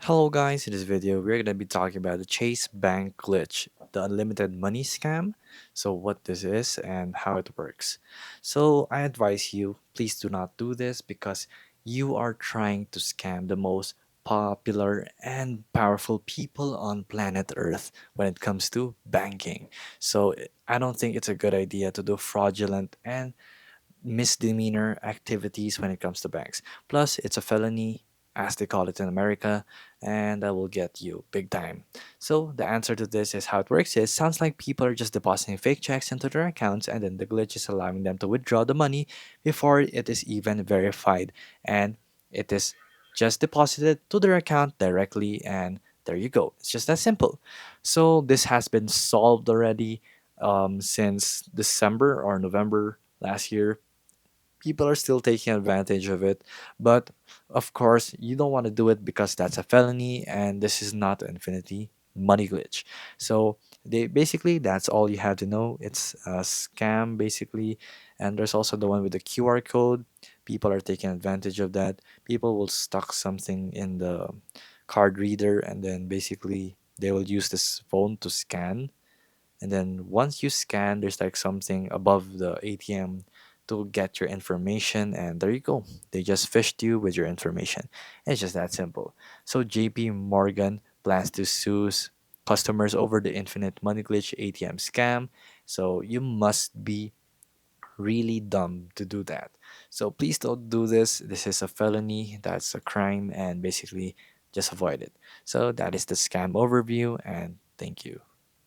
Hello guys, in this video we're going to be talking about the Chase Bank glitch, the unlimited money scam. So what this is and how it works. So I advise you, please do not do this because you are trying to scam the most popular and powerful people on planet Earth when it comes to banking. So I don't think it's a good idea to do fraudulent and misdemeanor activities when it comes to banks. Plus, it's a felony, as they call it in America, and that will get you big time. So, the answer to this is how it works is sounds like people are just depositing fake checks into their accounts, and then the glitch is allowing them to withdraw the money before it is even verified, and it is just deposited to their account directly, and there you go. It's just that simple. So, this has been solved already since December or November last year. People are still taking advantage of it, but of course you don't want to do it because that's a felony and this is not an infinity money glitch. So they basically, that's all you have to know. It's a scam basically. And there's also the one with the QR code. People are taking advantage of that. People will stuck something in the card reader, and then basically they will use this phone to scan, and then once you scan, there's like something above the ATM to get your information, and there you go. They just fished you with your information. It's just that simple. So JP Morgan plans to sue customers over the infinite money glitch ATM scam. So you must be really dumb to do that. So please don't do this. This is a felony, that's a crime, and basically just avoid it. So that is the scam overview, and thank you.